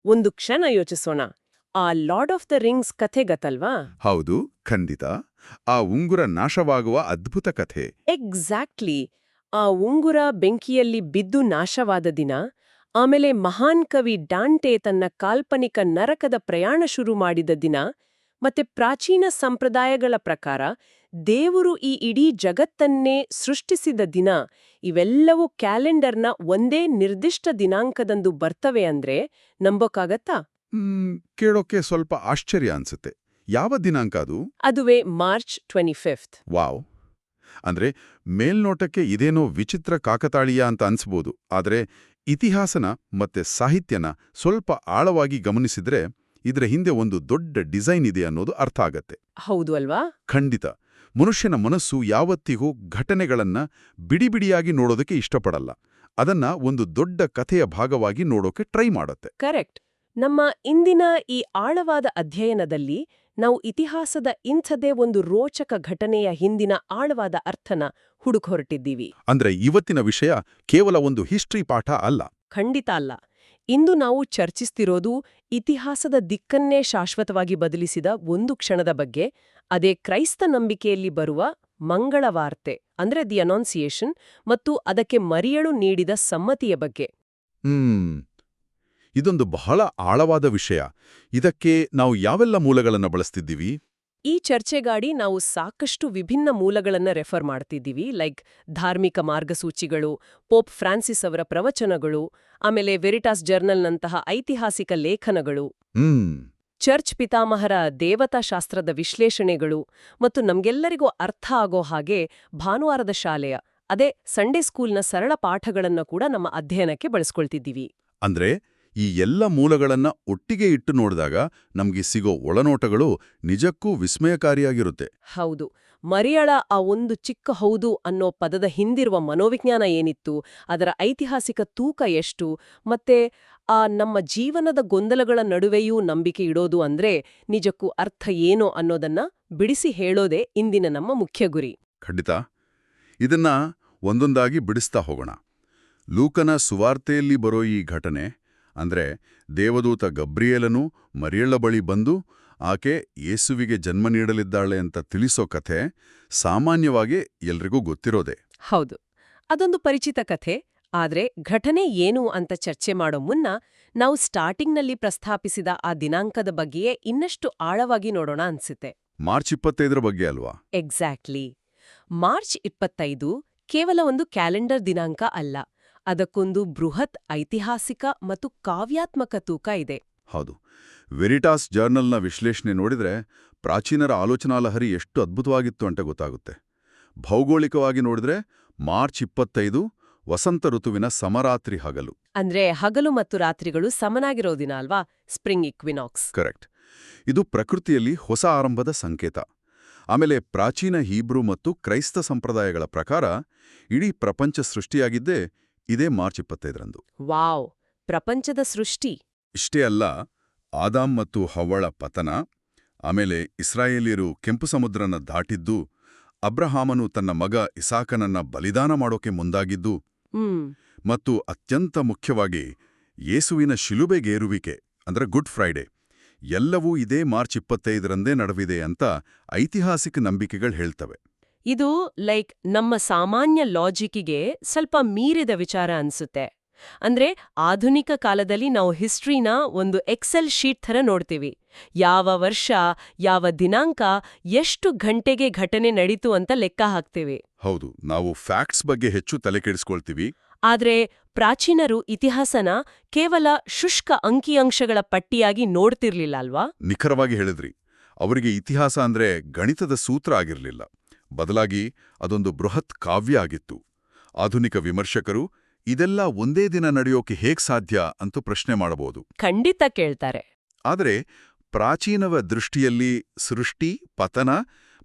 ಒಂದು ಕ್ಷಣ ಯೋಚಿಸೋಣ. ಆ ಲಾರ್ಡ್ ಆಫ್ ದ ರಿಂಗ್ಸ್ ಕಥೆ ಗೊತ್ತಲ್ವಾ? ಹೌದು, ಖಂಡಿತ. ಆ ಉಂಗುರ ನಾಶವಾಗುವ ಅದ್ಭುತ ಕಥೆ. ಎಕ್ಸಾಕ್ಟ್ಲಿ. ಆ ಉಂಗುರ ಬೆಂಕಿಯಲ್ಲಿ ಬಿದ್ದು ನಾಶವಾದ ದಿನ, ಆಮೇಲೆ ಮಹಾನ್ ಕವಿ ಡಾಂಟೆ ತನ್ನ ಕಾಲ್ಪನಿಕ ನರಕದ ಪ್ರಯಾಣ ಶುರು ಮಾಡಿದ ದಿನ, ಮತ್ತೆ ಪ್ರಾಚೀನ ಸಂಪ್ರದಾಯಗಳ ಪ್ರಕಾರ ದೇವರು ಈ ಇಡೀ ಜಗತ್ತನ್ನೇ ಸೃಷ್ಟಿಸಿದ ದಿನ, ಇವೆಲ್ಲವೂ ಕ್ಯಾಲೆಂಡರ್ನ ಒಂದೇ ನಿರ್ದಿಷ್ಟ ದಿನಾಂಕದಂದು ಬರ್ತವೆ ಅಂದ್ರೆ ನಂಬೋಕ್ಕಾಗತ್ತಾ? ಕೇಳೋಕೆ ಸ್ವಲ್ಪ ಆಶ್ಚರ್ಯ ಅನ್ಸುತ್ತೆ. ಯಾವ ದಿನಾಂಕ ಅದು? ಅದುವೇ ಮಾರ್ಚ್ 25. ವಾವ್! ಅಂದ್ರೆ ಮೇಲ್ನೋಟಕ್ಕೆ ಇದೇನೋ ವಿಚಿತ್ರ ಕಾಕತಾಳೀಯ ಅಂತ ಅನ್ಸ್ಬೋದು. ಆದ್ರೆ ಇತಿಹಾಸನ ಮತ್ತೆ ಸಾಹಿತ್ಯನ ಸ್ವಲ್ಪ ಆಳವಾಗಿ ಗಮನಿಸಿದ್ರೆ ಇದರ ಹಿಂದೆ ಒಂದು ದೊಡ್ಡ ಡಿಸೈನ್ ಇದೆ ಅನ್ನೋದು ಅರ್ಥ ಆಗತ್ತೆ. ಹೌದು ಅಲ್ವಾ? ಖಂಡಿತ. ಮನುಷ್ಯನ ಮನಸ್ಸು ಯಾವತ್ತಿಗೂ ಘಟನೆಗಳನ್ನ ಬಿಡಿಬಿಡಿಯಾಗಿ ನೋಡೋದಕ್ಕೆ ಇಷ್ಟಪಡಲ್ಲ. ಅದನ್ನ ಒಂದು ದೊಡ್ಡ ಕಥೆಯ ಭಾಗವಾಗಿ ನೋಡೋಕೆ ಟ್ರೈ ಮಾಡತ್ತೆ. ಕರೆಕ್ಟ್. ನಮ್ಮ ಇಂದಿನ ಈ ಆಳವಾದ ಅಧ್ಯಯನದಲ್ಲಿ ನಾವು ಇತಿಹಾಸದ ಇಂಥದೇ ಒಂದು ರೋಚಕ ಘಟನೆಯ ಹಿಂದಿನ ಆಳವಾದ ಅರ್ಥನ ಹುಡುಕೊರಟಿದ್ದೀವಿ. ಅಂದ್ರೆ ಇವತ್ತಿನ ವಿಷಯ ಕೇವಲ ಒಂದು ಹಿಸ್ಟ್ರಿ ಪಾಠ ಅಲ್ಲ. ಖಂಡಿತ ಅಲ್ಲ. ಇಂದು ನಾವು ಚರ್ಚಿಸ್ತಿರೋದು ಇತಿಹಾಸದ ದಿಕ್ಕನ್ನೇ ಶಾಶ್ವತವಾಗಿ ಬದಲಿಸಿದ ಒಂದು ಕ್ಷಣದ ಬಗ್ಗೆ, ಅದೇ ಕ್ರೈಸ್ತ ನಂಬಿಕೆಯಲ್ಲಿ ಬರುವ ಮಂಗಳವಾರ್ತೆ ಅಂದ್ರೆ ದಿ ಅನಾನ್ಸಿಯೇಷನ್ ಮತ್ತು ಅದಕ್ಕೆ ಮರಿಯಳು ನೀಡಿದ ಸಮ್ಮತಿಯ ಬಗ್ಗೆ. ಇದೊಂದು ಬಹಳ ಆಳವಾದ ವಿಷಯ. ಇದಕ್ಕೆ ನಾವು ಯಾವೆಲ್ಲ ಮೂಲಗಳನ್ನು ಬಳಸ್ತಿದ್ದೀವಿ? ಈ ಚರ್ಚೆಗಾಡಿ ನಾವು ಸಾಕಷ್ಟು ವಿಭಿನ್ನ ಮೂಲಗಳನ್ನ ರೆಫರ್ ಮಾಡ್ತಿದ್ದೀವಿ. ಲೈಕ್ ಧಾರ್ಮಿಕ ಮಾರ್ಗಸೂಚಿಗಳು, ಪೋಪ್ ಫ್ರಾನ್ಸಿಸ್ ಅವರ ಪ್ರವಚನಗಳು, ಆಮೇಲೆ ವೆರಿಟಾಸ್ ಜರ್ನಲ್ನಂತಹ ಐತಿಹಾಸಿಕ ಲೇಖನಗಳು, ಚರ್ಚ್ ಪಿತಾಮಹರ ದೇವತಾಶಾಸ್ತ್ರದ ವಿಶ್ಲೇಷಣೆಗಳು, ಮತ್ತು ನಮ್ಗೆಲ್ಲರಿಗೂ ಅರ್ಥ ಆಗೋ ಹಾಗೆ ಭಾನುವಾರದ ಶಾಲೆಯ ಅದೇ ಸಂಡೇ ಸ್ಕೂಲ್ನ ಸರಳ ಪಾಠಗಳನ್ನ ಕೂಡ ನಮ್ಮ ಅಧ್ಯಯನಕ್ಕೆ ಬಳಸ್ಕೊಳ್ತಿದ್ದೀವಿ. ಅಂದ್ರೆ ಈ ಎಲ್ಲ ಮೂಲಗಳನ್ನ ಒಟ್ಟಿಗೆ ಇಟ್ಟು ನೋಡಿದಾಗ ನಮ್ಗೆ ಸಿಗೋ ಒಳನೋಟಗಳು ನಿಜಕ್ಕೂ ವಿಸ್ಮಯಕಾರಿಯಾಗಿರುತ್ತೆ. ಹೌದು. ಮರಿಯಳ ಆ ಒಂದು ಚಿಕ್ಕ ಹೌದು ಅನ್ನೋ ಪದದ ಹಿಂದಿರುವ ಮನೋವಿಜ್ಞಾನ ಏನಿತ್ತು, ಅದರ ಐತಿಹಾಸಿಕ ತೂಕ ಎಷ್ಟು, ಮತ್ತೆ ಆ ನಮ್ಮ ಜೀವನದ ಗೊಂದಲಗಳ ನಡುವೆಯೂ ನಂಬಿಕೆ ಇಡೋದು ಅಂದ್ರೆ ನಿಜಕ್ಕೂ ಅರ್ಥ ಏನೋ ಅನ್ನೋದನ್ನ ಬಿಡಿಸಿ ಹೇಳೋದೇ ಇಂದಿನ ನಮ್ಮ ಮುಖ್ಯ ಗುರಿ. ಖಂಡಿತ. ಇದನ್ನ ಒಂದೊಂದಾಗಿ ಬಿಡಿಸ್ತಾ ಹೋಗೋಣ. ಲೂಕನ ಸುವಾರ್ತೆಯಲ್ಲಿ ಬರೋ ಈ ಘಟನೆ ಅಂದ್ರೆ ದೇವದೂತ ಗಬ್ರಿಯೇಲನು ಮರಿಯಳ ಬಳಿ ಬಂದು ಆಕೆ ಯೇಸುವಿಗೆ ಜನ್ಮ ನೀಡಲಿದ್ದಾಳೆ ಅಂತ ತಿಳಿಸೋ ಕಥೆ ಸಾಮಾನ್ಯವಾಗಿ ಎಲ್ರಿಗೂ ಗೊತ್ತಿರೋದೆ. ಹೌದು, ಅದೊಂದು ಪರಿಚಿತ ಕಥೆ. ಆದ್ರೆ ಘಟನೆ ಏನು ಅಂತ ಚರ್ಚೆ ಮಾಡೋ ಮುನ್ನ ನಾವು ಸ್ಟಾರ್ಟಿಂಗ್ನಲ್ಲಿ ಪ್ರಸ್ತಾಪಿಸಿದ ಆ ದಿನಾಂಕದ ಬಗ್ಗೆಯೇ ಇನ್ನಷ್ಟು ಆಳವಾಗಿ ನೋಡೋಣ ಅನ್ಸುತ್ತೆ. ಮಾರ್ಚ್ 25 ಬಗ್ಗೆ ಅಲ್ವಾ? ಎಕ್ಸಾಕ್ಟ್ಲಿ. ಮಾರ್ಚ್ 25 ಕೇವಲ ಒಂದು ಕ್ಯಾಲೆಂಡರ್ ದಿನಾಂಕ ಅಲ್ಲ, ಅದಕ್ಕೊಂದು ಬೃಹತ್ ಐತಿಹಾಸಿಕ ಮತ್ತು ಕಾವ್ಯಾತ್ಮಕ ತೂಕ ಇದೆ. ಹೌದು. ವೆರಿಟಾಸ್ ಜರ್ನಲ್ನ ವಿಶ್ಲೇಷಣೆ ನೋಡಿದ್ರೆ ಪ್ರಾಚೀನರ ಆಲೋಚನಾಲಹರಿ ಎಷ್ಟು ಅದ್ಭುತವಾಗಿತ್ತು ಅಂತ ಗೊತ್ತಾಗುತ್ತೆ. ಭೌಗೋಳಿಕವಾಗಿ ನೋಡಿದ್ರೆ ಮಾರ್ಚ್ 25 ವಸಂತ ಋತುವಿನ ಸಮರಾತ್ರಿ ಹಗಲು. ಅಂದ್ರೆ ಹಗಲು ಮತ್ತು ರಾತ್ರಿಗಳು ಸಮನಾಗಿರೋ ದಿನ ಅಲ್ವಾ? Spring equinox. ಕರೆಕ್ಟ್. ಇದು ಪ್ರಕೃತಿಯಲ್ಲಿ ಹೊಸ ಆರಂಭದ ಸಂಕೇತ. ಆಮೇಲೆ ಪ್ರಾಚೀನ ಹೀಬ್ರೂ ಮತ್ತು ಕ್ರೈಸ್ತ ಸಂಪ್ರದಾಯಗಳ ಪ್ರಕಾರ ಇಡೀ ಪ್ರಪಂಚ ಸೃಷ್ಟಿಯಾಗಿದ್ದೇ ಇದೇ ಮಾರ್ಚ್ 25ರಂದು. ವಾವ್! ಪ್ರಪಂಚದ ಸೃಷ್ಟಿ. ಇಷ್ಟೇ ಅಲ್ಲ, ಆದಾಮ್ ಮತ್ತು ಹವ್ವಳ ಪತನ, ಆಮೇಲೆ ಇಸ್ರಾಯೇಲಿಯರು ಕೆಂಪು ಸಮುದ್ರನ ದಾಟಿದ್ದು, ಅಬ್ರಹಾಮನು ತನ್ನ ಮಗ ಇಸಾಕನನ್ನ ಬಲಿದಾನ ಮಾಡೋಕೆ ಮುಂದಾಗಿದ್ದು, ಮತ್ತು ಅತ್ಯಂತ ಮುಖ್ಯವಾಗಿ ಯೇಸುವಿನ ಶಿಲುಬೆಗೇರುವಿಕೆ ಅಂದ್ರೆ ಗುಡ್ ಫ್ರೈಡೆ, ಎಲ್ಲವೂ ಇದೇ ಮಾರ್ಚ್ 25ರಂದೇ ನಡೆದಿದೆ ಅಂತ ಐತಿಹಾಸಿಕ ನಂಬಿಕೆಗಳು ಹೇಳ್ತವೆ. ಇದು ನಮ್ಮ ಸಾಮಾನ್ಯ ಲಾಜಿಕ್ಕಿಗೆ ಸ್ವಲ್ಪ ಮೀರಿದ ವಿಚಾರ ಅನ್ಸುತ್ತೆ. ಅಂದ್ರೆ ಆಧುನಿಕ ಕಾಲದಲ್ಲಿ ನಾವು ಹಿಸ್ಟ್ರಿನ ಒಂದು ಎಕ್ಸೆಲ್ ಶೀಟ್ ಥರ ನೋಡ್ತೀವಿ. ಯಾವ ವರ್ಷ, ಯಾವ ದಿನಾಂಕ, ಎಷ್ಟು ಗಂಟೆಗೆ ಘಟನೆ ನಡೀತು ಅಂತ ಲೆಕ್ಕ ಹಾಕ್ತೀವಿ. ಹೌದು, ನಾವು ಫ್ಯಾಕ್ಟ್ಸ್ ಬಗ್ಗೆ ಹೆಚ್ಚು ತಲೆ ಕೆಡಿಸ್ಕೊಳ್ತೀವಿ. ಆದ್ರೆ ಪ್ರಾಚೀನರು ಇತಿಹಾಸನ ಕೇವಲ ಶುಷ್ಕ ಅಂಕಿಅಂಶಗಳ ಪಟ್ಟಿಯಾಗಿ ನೋಡ್ತಿರ್ಲಿಲ್ಲ ಅಲ್ವಾ? ನಿಖರವಾಗಿ ಹೇಳಿದ್ರಿ. ಅವರಿಗೆ ಇತಿಹಾಸ ಅಂದ್ರೆ ಗಣಿತದ ಸೂತ್ರ ಆಗಿರ್ಲಿಲ್ಲ. ಬದಲಾಗಿ ಅದೊಂದು ಬೃಹತ್ ಕಾವ್ಯ ಆಗಿತ್ತು. ಆಧುನಿಕ ವಿಮರ್ಶಕರು ಇದೆಲ್ಲ ಒಂದೇ ದಿನ ನಡೆಯೋಕೆ ಹೇಗ್ ಸಾಧ್ಯ ಅಂತ ಪ್ರಶ್ನೆ ಮಾಡಬಹುದು. ಖಂಡಿತ ಕೇಳ್ತಾರೆ. ಆದರೆ ಪ್ರಾಚೀನವ ದೃಷ್ಟಿಯಲ್ಲಿ ಸೃಷ್ಟಿ, ಪತನ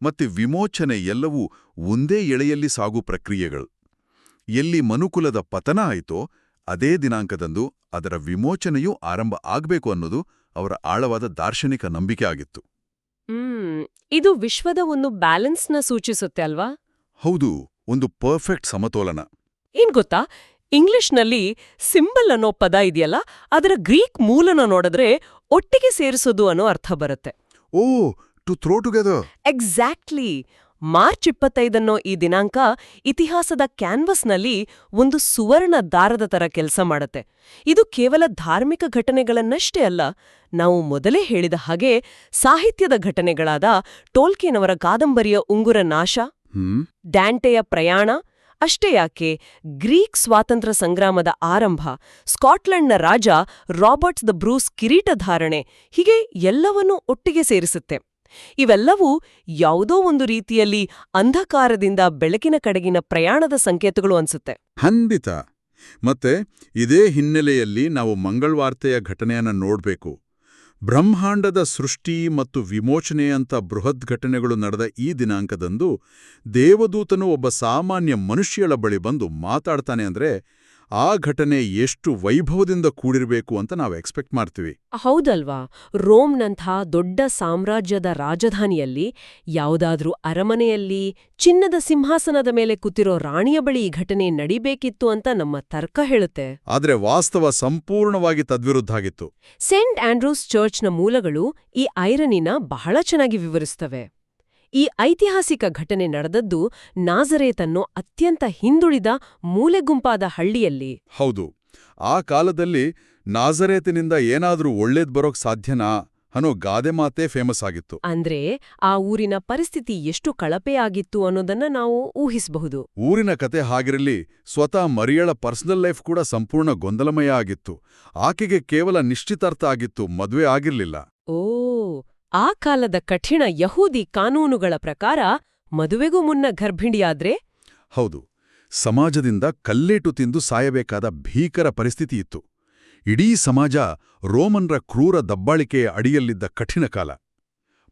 ಮತ್ತು ವಿಮೋಚನೆ ಎಲ್ಲವೂ ಒಂದೇ ಎಳೆಯಲ್ಲಿ ಸಾಗು ಪ್ರಕ್ರಿಯೆಗಳು. ಎಲ್ಲಿ ಮನುಕುಲದ ಪತನ ಆಯಿತೋ ಅದೇ ದಿನಾಂಕದಂದು ಅದರ ವಿಮೋಚನೆಯೂ ಆರಂಭ ಆಗ್ಬೇಕು ಅನ್ನೋದು ಅವರ ಆಳವಾದ ದಾರ್ಶನಿಕ ನಂಬಿಕೆ ಆಗಿತ್ತು. ಇದು ವಿಶ್ವದ ಒಂದು ಬ್ಯಾಲೆನ್ಸ್ನ ಸೂಚಿಸುತ್ತೆ ಅಲ್ವಾ? ಹೌದು, ಒಂದು ಪರ್ಫೆಕ್ಟ್ ಸಮತೋಲನ. ಏನ್ ಗೊತ್ತಾ, ಇಂಗ್ಲಿಷ್ನಲ್ಲಿ ಸಿಂಬಲ್ ಅನ್ನೋ ಪದ ಇದೆಯಲ್ಲ, ಅದರ ಗ್ರೀಕ್ ಮೂಲನ ನೋಡಿದ್ರೆ ಒಟ್ಟಿಗೆ ಸೇರಿಸೋದು ಅನ್ನೋ ಅರ್ಥ ಬರುತ್ತೆ. Oh, to throw together. Exactly. March 25 ಈ ದಿನಾಂಕ ಇತಿಹಾಸದ ಕ್ಯಾನ್ವಸ್ನಲ್ಲಿ ಒಂದು ಸುವರ್ಣ ದಾರದ ತರ ಕೆಲಸ ಮಾಡುತ್ತೆ. ಇದು ಕೇವಲ ಧಾರ್ಮಿಕ ಘಟನೆಗಳನ್ನಷ್ಟೇ ಅಲ್ಲ, ನಾವು ಮೊದಲೇ ಹೇಳಿದ ಹಾಗೆ ಸಾಹಿತ್ಯದ ಘಟನೆಗಳಾದ ಟೋಲ್ಕಿಯನವರ ಕಾದಂಬರಿಯ ಉಂಗುರ ನಾಶ, ಡ್ಯಾಂಟೆಯ ಪ್ರಯಾಣ, ಅಷ್ಟೇ ಯಾಕೆ ಗ್ರೀಕ್ ಸ್ವಾತಂತ್ರ್ಯ ಸಂಗ್ರಾಮದ ಆರಂಭ, ಸ್ಕಾಟ್ಲೆಂಡ್ನ ರಾಜ ರಾಬರ್ಟ್ಸ್ ದ ಬ್ರೂಸ್ ಕಿರೀಟಧಾರಣೆ, ಹೀಗೆ ಎಲ್ಲವನ್ನೂ ಒಟ್ಟಿಗೆ ಸೇರಿಸುತ್ತೆ. ಇವೆಲ್ಲವೂ ಯಾವುದೋ ಒಂದು ರೀತಿಯಲ್ಲಿ ಅಂಧಕಾರದಿಂದ ಬೆಳಕಿನ ಕಡೆಗಿನ ಪ್ರಯಾಣದ ಸಂಕೇತಗಳು ಅನ್ಸುತ್ತೆ. ಖಂಡಿತ. ಮತ್ತೆ ಇದೇ ಹಿನ್ನೆಲೆಯಲ್ಲಿ ನಾವು ಮಂಗಳವಾರ್ತೆಯ ಘಟನೆಯನ್ನ ನೋಡ್ಬೇಕು. ಬ್ರಹ್ಮಾಂಡದ ಸೃಷ್ಟಿ ಮತ್ತು ವಿಮೋಚನೆಯಂಥ ಬೃಹತ್ ಘಟನೆಗಳು ನಡೆದ ಈ ದಿನಾಂಕದಂದು ದೇವದೂತನು ಒಬ್ಬ ಸಾಮಾನ್ಯ ಮನುಷ್ಯಳ ಬಳಿ ಬಂದು ಮಾತಾಡ್ತಾನೆ ಅಂದ್ರೆ ಆ ಘಟನೆ ಎಷ್ಟು ವೈಭವದಿಂದ ಕೂಡಿರಬೇಕು ಅಂತ ನಾವು ಎಕ್ಸ್ಪೆಕ್ಟ್ ಮಾಡ್ತೀವಿ. ಹೌದಲ್ವಾ? ರೋಮ್ನಂಥ ದೊಡ್ಡ ಸಾಮ್ರಾಜ್ಯದ ರಾಜಧಾನಿಯಲ್ಲಿ ಯಾವುದಾದ್ರೂ ಅರಮನೆಯಲ್ಲಿ ಚಿನ್ನದ ಸಿಂಹಾಸನದ ಮೇಲೆ ಕೂತಿರೋ ರಾಣಿಯ ಬಳಿ ಈ ಘಟನೆ ನಡಿಬೇಕಿತ್ತು ಅಂತ ನಮ್ಮ ತರ್ಕ ಹೇಳುತ್ತೆ. ಆದ್ರೆ ವಾಸ್ತವ ಸಂಪೂರ್ಣವಾಗಿ ತದ್ವಿರುದ್ಧ ಆಗಿತ್ತು. ಸೇಂಟ್ ಆಂಡ್ರೂಸ್ ಚರ್ಚ್ನ ಮೂಲಗಳು ಈ ಐರನಿನ ಬಹಳ ಚೆನ್ನಾಗಿ ವಿವರಿಸ್ತವೆ. ಈ ಐತಿಹಾಸಿಕ ಘಟನೆ ನಡೆದದ್ದು ನಾಜರೇತನ್ನೋ ಅತ್ಯಂತ ಹಿಂದುಳಿದ ಮೂಲೆಗುಂಪಾದ ಹಳ್ಳಿಯಲ್ಲಿ. ಹೌದು, ಆ ಕಾಲದಲ್ಲಿ ನಾಜರೇತಿನಿಂದ ಏನಾದ್ರೂ ಒಳ್ಳೇದ್ ಬರೋಕ್ ಸಾಧ್ಯನಾ ಅನ್ನೋ ಗಾದೆ ಮಾತೇ ಫೇಮಸ್ ಆಗಿತ್ತು. ಅಂದ್ರೆ ಆ ಊರಿನ ಪರಿಸ್ಥಿತಿ ಎಷ್ಟು ಕಳಪೆಯಾಗಿತ್ತು ಅನ್ನೋದನ್ನ ನಾವು ಊಹಿಸಬಹುದು. ಊರಿನ ಕತೆ ಹಾಗಿರಲಿ, ಸ್ವತಃ ಮರಿಯಳ ಪರ್ಸನಲ್ ಲೈಫ್ ಕೂಡ ಸಂಪೂರ್ಣ ಗೊಂದಲಮಯ ಆಗಿತ್ತು. ಆಕೆಗೆ ಕೇವಲ ನಿಶ್ಚಿತಾರ್ಥ ಆಗಿತ್ತು, ಮದುವೆ ಆಗಿರ್ಲಿಲ್ಲ. ಓ, ಆ ಕಾಲದ ಕಠಿಣ ಯಹೂದಿ ಕಾನೂನುಗಳ ಪ್ರಕಾರ ಮದುವೆಗೂ ಮುನ್ನ ಗರ್ಭಿಣಿಯಾದ್ರೆ? ಹೌದು, ಸಮಾಜದಿಂದ ಕಲ್ಲೇಟು ತಿಂದು ಸಾಯಬೇಕಾದ ಭೀಕರ ಪರಿಸ್ಥಿತಿ ಇತ್ತು. ಇಡೀ ಸಮಾಜ ರೋಮನ್ರ ಕ್ರೂರ ದಬ್ಬಾಳಿಕೆಯ ಅಡಿಯಲ್ಲಿದ್ದ ಕಠಿಣ ಕಾಲ.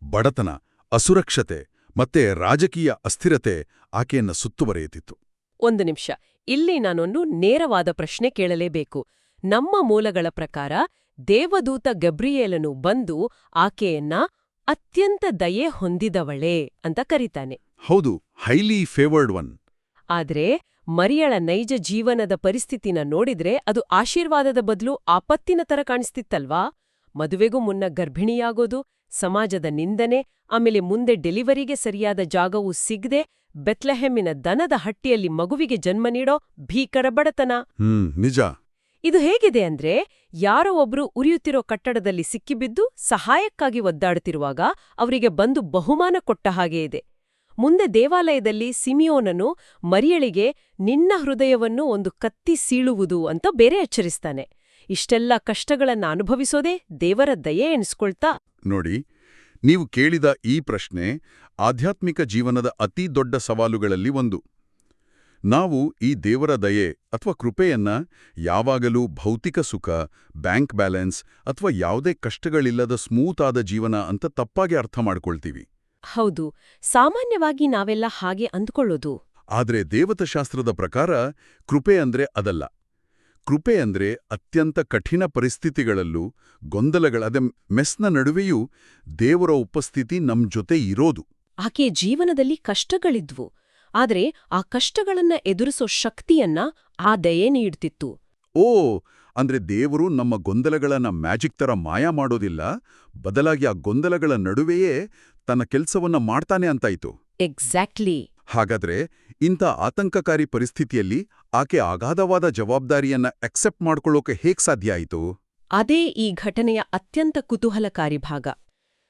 ಬಡತನ, ಅಸುರಕ್ಷತೆ ಮತ್ತೆ ರಾಜಕೀಯ ಅಸ್ಥಿರತೆ ಆಕೆಯನ್ನ ಸುತ್ತುವರಿಯುತ್ತಿತ್ತು. ಒಂದು ನಿಮಿಷ, ಇಲ್ಲಿ ನಾನೊಂದು ನೇರವಾದ ಪ್ರಶ್ನೆ ಕೇಳಲೇಬೇಕು. ನಮ್ಮ ಮೂಲಗಳ ಪ್ರಕಾರ ದೇವದೂತ ಗಬ್ರಿಯೇಲನು ಬಂದು ಆಕೆಯನ್ನ ಅತ್ಯಂತ ದಯೆ ಹೊಂದಿದವಳೆ ಅಂತ ಕರೀತಾನೆ. ಹೌದು, ಹೈಲಿ ಫೇವರ್ಡ್ ಒನ್. ಆದ್ರೆ ಮರಿಯಳ ನೈಜ ಜೀವನದ ಪರಿಸ್ಥಿತಿನ ನೋಡಿದ್ರೆ ಅದು ಆಶೀರ್ವಾದದ ಬದಲು ಆಪತ್ತಿನ ತರ ಕಾಣಿಸ್ತಿತ್ತಲ್ವಾ? ಮದುವೆಗೂ ಮುನ್ನ ಗರ್ಭಿಣಿಯಾಗೋದು, ಸಮಾಜದ ನಿಂದನೆ, ಆಮೇಲೆ ಮುಂದೆ ಡೆಲಿವರಿಗೆ ಸರಿಯಾದ ಜಾಗವೂ ಸಿಗದೆ ಬೆತ್ಲೆಹೆಮ್ಮಿನ ದನದ ಹಟ್ಟಿಯಲ್ಲಿ ಮಗುವಿಗೆ ಜನ್ಮ ನೀಡೋ ಭೀಕರ ಬಡತನ. ನಿಜ. ಇದು ಹೇಗಿದೆ ಅಂದ್ರೆ, ಯಾರೋ ಒಬ್ರು ಉರಿಯುತ್ತಿರೋ ಕಟ್ಟಡದಲ್ಲಿ ಸಿಕ್ಕಿಬಿದ್ದು ಸಹಾಯಕ್ಕಾಗಿ ಒದ್ದಾಡುತ್ತಿರುವಾಗ ಅವರಿಗೆ ಬಂದು ಬಹುಮಾನ ಕೊಟ್ಟ ಹಾಗೆ ಇದೆ. ಮುಂದೆ ದೇವಾಲಯದಲ್ಲಿ ಸಿಮಿಯೋನನು ಮರಿಯಳಿಗೆ ನಿನ್ನ ಹೃದಯವನ್ನು ಒಂದು ಕತ್ತಿ ಸೀಳುವುದು ಅಂತ ಬೇರೆ ಎಚ್ಚರಿಸ್ತಾನೆ. ಇಷ್ಟೆಲ್ಲ ಕಷ್ಟಗಳನ್ನ ಅನುಭವಿಸೋದೇ ದೇವರ ದಯೆ ಎನಿಸ್ಕೊಳ್ತಾ. ನೋಡಿ, ನೀವು ಕೇಳಿದ ಈ ಪ್ರಶ್ನೆ ಆಧ್ಯಾತ್ಮಿಕ ಜೀವನದ ಅತೀ ದೊಡ್ಡ ಸವಾಲುಗಳಲ್ಲಿ ಒಂದು. ನಾವು ಈ ದೇವರ ದಯೆ ಅಥವಾ ಕೃಪೆಯನ್ನ ಯಾವಾಗಲೂ ಭೌತಿಕ ಸುಖ, ಬ್ಯಾಂಕ್ ಬ್ಯಾಲೆನ್ಸ್ ಅಥವಾ ಯಾವುದೇ ಕಷ್ಟಗಳಿಲ್ಲದ ಸ್ಮೂತ್ ಆದ ಜೀವನ ಅಂತ ತಪ್ಪಾಗಿ ಅರ್ಥ ಮಾಡ್ಕೊಳ್ತೀವಿ. ಹೌದು, ಸಾಮಾನ್ಯವಾಗಿ ನಾವೆಲ್ಲ ಹಾಗೆ ಅಂದ್ಕೊಳ್ಳೋದು. ಆದ್ರೆ ದೇವತಾಶಾಸ್ತ್ರದ ಪ್ರಕಾರ ಕೃಪೆ ಅಂದ್ರೆ ಅದಲ್ಲ. ಕೃಪೆ ಅಂದ್ರೆ ಅತ್ಯಂತ ಕಠಿಣ ಪರಿಸ್ಥಿತಿಗಳಲ್ಲೂ ಗೊಂದಲಗಳದ ಮೆಸ್ನ ನಡುವೆಯೂ ದೇವರ ಉಪಸ್ಥಿತಿ ನಮ್ ಜೊತೆ ಇರೋದು. ಆಕೆಯ ಜೀವನದಲ್ಲಿ ಕಷ್ಟಗಳಿದ್ವು, ಆದ್ರೆ ಆ ಕಷ್ಟಗಳನ್ನ ಎದುರಿಸೋ ಶಕ್ತಿಯನ್ನ ಆ ದಯೆ ನೀಡ್ತಿತ್ತು. ಓ, ಅಂದ್ರೆ ದೇವರು ನಮ್ಮ ಗೊಂದಲಗಳನ್ನ ಮ್ಯಾಜಿಕ್ ತರ ಮಾಯ ಮಾಡೋದಿಲ್ಲ, ಬದಲಾಗಿ ಆ ಗೊಂದಲಗಳ ನಡುವೆಯೇ ತನ್ನ ಕೆಲ್ಸವನ್ನ ಮಾಡ್ತಾನೆ ಅಂತಾಯ್ತು. ಎಕ್ಸಾಕ್ಟ್ಲಿ. ಹಾಗಾದ್ರೆ ಇಂಥ ಆತಂಕಕಾರಿ ಪರಿಸ್ಥಿತಿಯಲ್ಲಿ ಆಕೆ ಅಗಾಧವಾದ ಜವಾಬ್ದಾರಿಯನ್ನ ಅಕ್ಸೆಪ್ಟ್ ಮಾಡ್ಕೊಳ್ಳೋಕೆ ಹೇಗ್ ಸಾಧ್ಯ ಆಯಿತು? ಅದೇ ಈ ಘಟನೆಯ ಅತ್ಯಂತ ಕುತೂಹಲಕಾರಿ ಭಾಗ.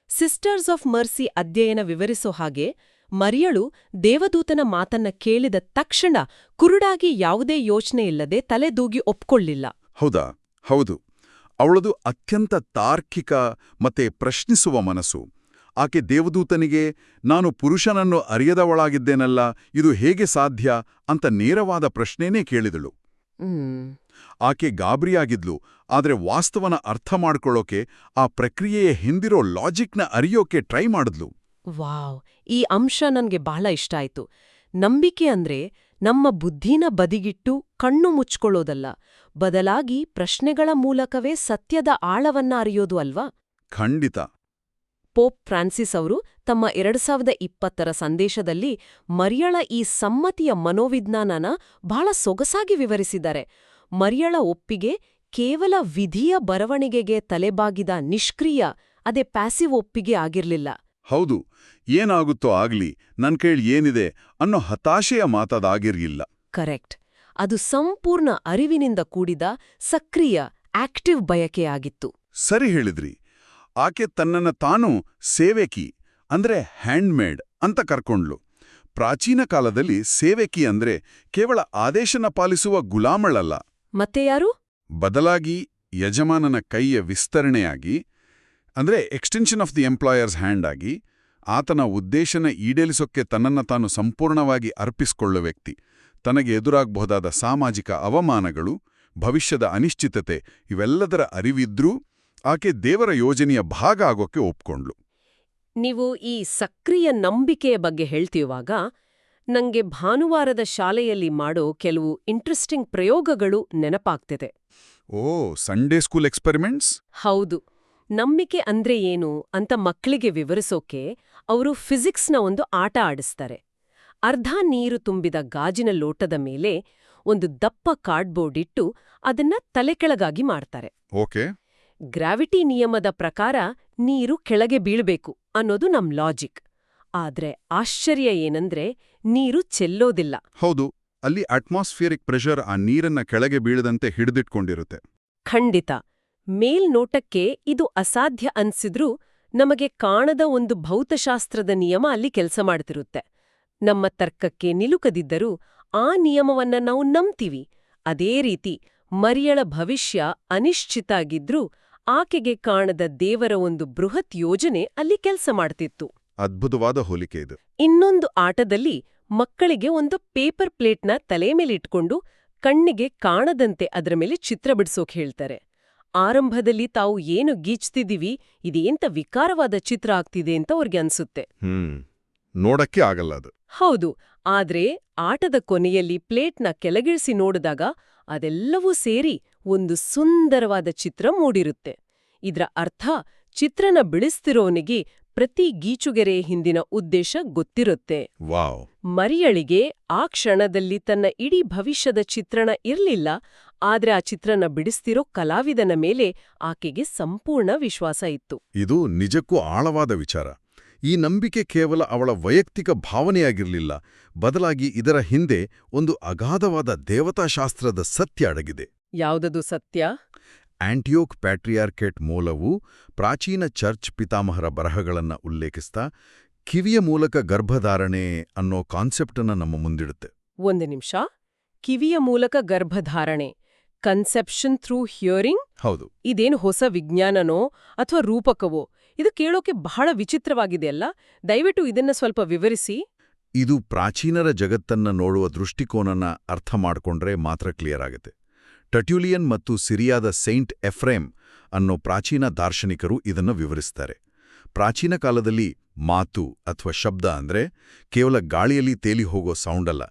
ಸಿಸ್ಟರ್ಸ್ ಆಫ್ ಮರ್ಸಿ ಅಧ್ಯಯನ ವಿವರಿಸೋ ಹಾಗೆ, ಮರಿಯಳು ದೇವದೂತನ ಮಾತನ್ನ ಕೇಳಿದ ತಕ್ಷಣ ಕುರುಡಾಗಿ ಯಾವುದೇ ಯೋಚನೆ ಇಲ್ಲದೆ ತಲೆದೂಗಿ ಒಪ್ಕೊಳ್ಳಿಲ್ಲ. ಹೌದಾ? ಹೌದು. ಅವಳದು ಅತ್ಯಂತ ತಾರ್ಕಿಕ ಮತ್ತೆ ಪ್ರಶ್ನಿಸುವ ಮನಸ್ಸು. ಆಕೆ ದೇವದೂತನಿಗೆ ನಾನು ಪುರುಷನನ್ನು ಅರಿಯದವಳಾಗಿದ್ದೇನಲ್ಲ, ಇದು ಹೇಗೆ ಸಾಧ್ಯ ಅಂತ ನೇರವಾದ ಪ್ರಶ್ನೆನೇ ಕೇಳಿದಳು. ಆಕೆ ಗಾಬರಿಯಾಗಿದ್ಲು, ಆದ್ರೆ ವಾಸ್ತವನ ಅರ್ಥ ಮಾಡ್ಕೊಳ್ಳೋಕೆ, ಆ ಪ್ರಕ್ರಿಯೆಯ ಹಿಂದಿರೋ ಲಾಜಿಕ್ನ ಅರಿಯೋಕೆ ಟ್ರೈ ಮಾಡಿದ್ಲು. ವಾವ್, ಈ ಅಂಶ ನನ್ಗೆ ಬಹಳ ಇಷ್ಟ ಆಯ್ತು. ನಂಬಿಕೆ ಅಂದ್ರೆ ನಮ್ಮ ಬುದ್ಧಿನ ಬದಿಗಿಟ್ಟು ಕಣ್ಣು ಮುಚ್ಕೊಳ್ಳೋದಲ್ಲ, ಬದಲಾಗಿ ಪ್ರಶ್ನೆಗಳ ಮೂಲಕವೇ ಸತ್ಯದ ಆಳವನ್ನ ಅರಿಯೋದು ಅಲ್ವಾ? ಖಂಡಿತ. ಪೋಪ್ ಫ್ರಾನ್ಸಿಸ್ ಅವರು ತಮ್ಮ 2020ರ ಸಂದೇಶದಲ್ಲಿ ಮರಿಯಳ ಈ ಸಮ್ಮತಿಯ ಮನೋವಿಜ್ಞಾನನ ಬಹಳ ಸೊಗಸಾಗಿ ವಿವರಿಸಿದ್ದಾರೆ. ಮರಿಯಳ ಒಪ್ಪಿಗೆ ಕೇವಲ ವಿಧಿಯ ಬರವಣಿಗೆಗೆ ತಲೆಬಾಗಿದ ನಿಷ್ಕ್ರಿಯ, ಅದೇ ಪ್ಯಾಸಿವ್ ಒಪ್ಪಿಗೆ ಆಗಿರ್ಲಿಲ್ಲ. ಹೌದು, ಏನಾಗುತ್ತೋ ಆಗ್ಲಿ, ನನ್ ಕೈಲಿ ಏನಿದೆ ಅನ್ನೋ ಹತಾಶೆಯ ಮಾತದಾಗಿರ್ಲಿಲ್ಲ. ಕರೆಕ್ಟ್. ಅದು ಸಂಪೂರ್ಣ ಅರಿವಿನಿಂದ ಕೂಡಿದ ಸಕ್ರಿಯ, ಆಕ್ಟಿವ್ ಬಯಕೆಯಾಗಿತ್ತು. ಸರಿ ಹೇಳಿದ್ರಿ. ಆಕೆ ತನ್ನನ್ನ ತಾನು ಸೇವೆಕಿ ಅಂದ್ರೆ ಹ್ಯಾಂಡ್ಮೇಡ್ ಅಂತ ಕರ್ಕೊಂಡ್ಲು. ಪ್ರಾಚೀನ ಕಾಲದಲ್ಲಿ ಸೇವೆಕಿ ಅಂದ್ರೆ ಕೇವಲ ಆದೇಶನ ಪಾಲಿಸುವ ಗುಲಾಮಳಲ್ಲ. ಮತ್ತೆ ಯಾರು? ಬದಲಾಗಿ ಯಜಮಾನನ ಕೈಯ ವಿಸ್ತರಣೆಯಾಗಿ, ಅಂದ್ರೆ extension of the employers hand ಆಗಿ, ಆತನ ಉದ್ದೇಶನ ಈಡೇರಿಸೋಕ್ಕೆ ತನ್ನನ್ನು ತಾನು ಸಂಪೂರ್ಣವಾಗಿ ಅರ್ಪಿಸಿಕೊಳ್ಳೋ ವ್ಯಕ್ತಿ. ತನಗೆ ಎದುರಾಗಬಹುದಾದ ಸಾಮಾಜಿಕ ಅವಮಾನಗಳು, ಭವಿಷ್ಯದ ಅನಿಶ್ಚಿತತೆ ಇವೆಲ್ಲದರ ಅರಿವಿದ್ರೂ ಆಕೆ ದೇವರ ಯೋಜನೆಯ ಭಾಗ ಆಗೋಕ್ಕೆ ಒಪ್ಕೊಂಡ್ಲು. ನೀವು ಈ ಸಕ್ರಿಯ ನಂಬಿಕೆಯ ಬಗ್ಗೆ ಹೇಳ್ತೀವಾಗ ನಂಗೆ ಭಾನುವಾರದ ಶಾಲೆಯಲ್ಲಿ ಮಾಡೋ ಕೆಲವು ಇಂಟ್ರೆಸ್ಟಿಂಗ್ ಪ್ರಯೋಗಗಳು ನೆನಪಾಗ್ತಿದೆ. ಓ, ಸಂಡೇ ಸ್ಕೂಲ್ ಎಕ್ಸ್ಪೆರಿಮೆಂಟ್ಸ್? ಹೌದು. ನಂಬಿಕೆ ಅಂದ್ರೆ ಏನು ಅಂತ ಮಕ್ಕಳಿಗೆ ವಿವರಿಸೋಕೆ ಅವರು ಫಿಸಿಕ್ಸ್ನ ಒಂದು ಆಟ ಆಡಿಸ್ತಾರೆ. ಅರ್ಧ ನೀರು ತುಂಬಿದ ಗಾಜಿನ ಲೋಟದ ಮೇಲೆ ಒಂದು ದಪ್ಪ ಕಾರ್ಡ್ಬೋರ್ಡ್ ಇಟ್ಟು ಅದನ್ನ ತಲೆಕೆಳಗಾಗಿ ಮಾಡ್ತಾರೆ. ಓಕೆ. ಗ್ರಾವಿಟಿ ನಿಯಮದ ಪ್ರಕಾರ ನೀರು ಕೆಳಗೆ ಬೀಳ್ಬೇಕು ಅನ್ನೋದು ನಮ್ ಲಾಜಿಕ್. ಆದ್ರೆ ಆಶ್ಚರ್ಯ ಏನಂದ್ರೆ ನೀರು ಚೆಲ್ಲೋದಿಲ್ಲ. ಹೌದು, ಅಲ್ಲಿ ಅಟ್ಮಾಸ್ಫಿಯರಿಕ್ ಪ್ರೆಷರ್ ಆ ನೀರನ್ನ ಕೆಳಗೆ ಬೀಳದಂತೆ ಹಿಡಿದಿಟ್ಕೊಂಡಿರುತ್ತೆ. ಖಂಡಿತ. ಮೇಲ್ನೋಟಕ್ಕೆ ಇದು ಅಸಾಧ್ಯ ಅನ್ಸಿದ್ರೂ ನಮಗೆ ಕಾಣದ ಒಂದು ಭೌತಶಾಸ್ತ್ರದ ನಿಯಮ ಅಲ್ಲಿ ಕೆಲಸ ಮಾಡ್ತಿರುತ್ತೆ. ನಮ್ಮ ತರ್ಕಕ್ಕೆ ನಿಲುಕದಿದ್ದರೂ ಆ ನಿಯಮವನ್ನ ನಾವು ನಂಬ್ತೀವಿ. ಅದೇ ರೀತಿ ಮರಿಯಳ ಭವಿಷ್ಯ ಅನಿಶ್ಚಿತ ಆಗಿದ್ರೂ ಆಕೆಗೆ ಕಾಣದ ದೇವರ ಒಂದು ಬೃಹತ್ ಯೋಜನೆ ಅಲ್ಲಿ ಕೆಲಸ ಮಾಡ್ತಿತ್ತು. ಅದ್ಭುತವಾದ ಹೋಲಿಕೆ ಇದು. ಇನ್ನೊಂದು ಆಟದಲ್ಲಿ ಮಕ್ಕಳಿಗೆ ಒಂದು ಪೇಪರ್ ಪ್ಲೇಟ್ನ ತಲೆ ಮೇಲಿಟ್ಕೊಂಡು ಕಣ್ಣಿಗೆ ಕಾಣದಂತೆ ಅದರ ಮೇಲೆ ಚಿತ್ರ ಬಿಡ್ಸೋಕ್ ಹೇಳ್ತಾರೆ. ಆರಂಭದಲ್ಲಿ ತಾವು ಏನು ಗೀಚ್ತಿದೀವಿ, ಇದೇಂತ ವಿಕಾರವಾದ ಚಿತ್ರ ಆಗ್ತಿದೆ ಅಂತ ಅವ್ರಿಗೆ ಅನ್ಸುತ್ತೆ. ನೋಡಕ್ಕೆ ಆಗಲ್ಲ ಅದು. ಹೌದು. ಆದ್ರೆ ಆಟದ ಕೊನೆಯಲ್ಲಿ ಪ್ಲೇಟ್ನ ಕೆಳಗಿಳಿಸಿ ನೋಡಿದಾಗ ಅದೆಲ್ಲವೂ ಸೇರಿ ಒಂದು ಸುಂದರವಾದ ಚಿತ್ರ ಮೂಡಿರುತ್ತೆ. ಇದ್ರ ಅರ್ಥ, ಚಿತ್ರನ ಬಿಡಿಸ್ತಿರೋನಿಗೆ ಪ್ರತಿ ಗೀಚುಗೆರೆ ಹಿಂದಿನ ಉದ್ದೇಶ ಗೊತ್ತಿರುತ್ತೆ. ವಾವ್! ಮರಿಯಳಿಗೆ ಆ ಕ್ಷಣದಲ್ಲಿ ತನ್ನ ಇಡೀ ಭವಿಷ್ಯದ ಚಿತ್ರಣ ಇರ್ಲಿಲ್ಲ, ಆದ್ರೆ ಆ ಚಿತ್ರನ ಬಿಡಿಸ್ತಿರೋ ಕಲಾವಿದನ ಮೇಲೆ ಆಕೆಗೆ ಸಂಪೂರ್ಣ ವಿಶ್ವಾಸ ಇತ್ತು. ಇದು ನಿಜಕ್ಕೂ ಆಳವಾದ ವಿಚಾರ. ಈ ನಂಬಿಕೆ ಕೇವಲ ಅವಳ ವೈಯಕ್ತಿಕ ಭಾವನೆಯಾಗಿರಲಿಲ್ಲ, ಬದಲಾಗಿ ಇದರ ಹಿಂದೆ ಒಂದು ಅಗಾಧವಾದ ದೇವತಾಶಾಸ್ತ್ರದ ಸತ್ಯ ಅಡಗಿದೆ. ಯಾವುದದು ಸತ್ಯ? ಆಂಟಿಯೋಕ್ ಪ್ಯಾಟ್ರಿಯಾರ್ಕೇಟ್ ಮೂಲವು ಪ್ರಾಚೀನ ಚರ್ಚ್ ಪಿತಾಮಹರ ಬರಹಗಳನ್ನ ಉಲ್ಲೇಖಿಸ್ತಾ ಕಿವಿಯ ಮೂಲಕ ಗರ್ಭಧಾರಣೆ ಅನ್ನೋ ಕಾನ್ಸೆಪ್ಟನ್ನ ನಮ್ಮ ಮುಂದಿಡುತ್ತೆ. ಒಂದು ನಿಮಿಷ. ಕಿವಿಯ ಮೂಲಕ ಗರ್ಭಧಾರಣೆ, ಕನ್ಸೆಪ್ಷನ್ ಥ್ರೂ ಹಿಯರಿಂಗ್? ಹೌದು. ಇದೇನು ಹೊಸ ವಿಜ್ಞಾನನೋ ಅಥವಾ ರೂಪಕವೋ? ಇದು ಕೇಳೋಕೆ ಬಹಳ ವಿಚಿತ್ರವಾಗಿದೆಯಲ್ಲ. ದಯವಿಟ್ಟು ಇದನ್ನ ಸ್ವಲ್ಪ ವಿವರಿಸಿ. ಇದು ಪ್ರಾಚೀನರ ಜಗತ್ತನ್ನ ನೋಡುವ ದೃಷ್ಟಿಕೋನನ ಅರ್ಥ ಮಾಡ್ಕೊಂಡ್ರೆ ಮಾತ್ರ ಕ್ಲಿಯರ್ ಆಗುತ್ತೆ. ಟರ್ಟ್ಯುಲಿಯನ್ ಮತ್ತು ಸಿರಿಯಾದ ಸೈಂಟ್ ಎಫ್ರೇಮ್ ಅನ್ನೋ ಪ್ರಾಚೀನ ದಾರ್ಶನಿಕರು ಇದನ್ನು ವಿವರಿಸ್ತಾರೆ. ಪ್ರಾಚೀನ ಕಾಲದಲ್ಲಿ ಮಾತು ಅಥವಾ ಶಬ್ದ ಅಂದ್ರೆ ಕೇವಲ ಗಾಳಿಯಲ್ಲಿ ತೇಲಿ ಹೋಗೋ ಸೌಂಡಲ್ಲ,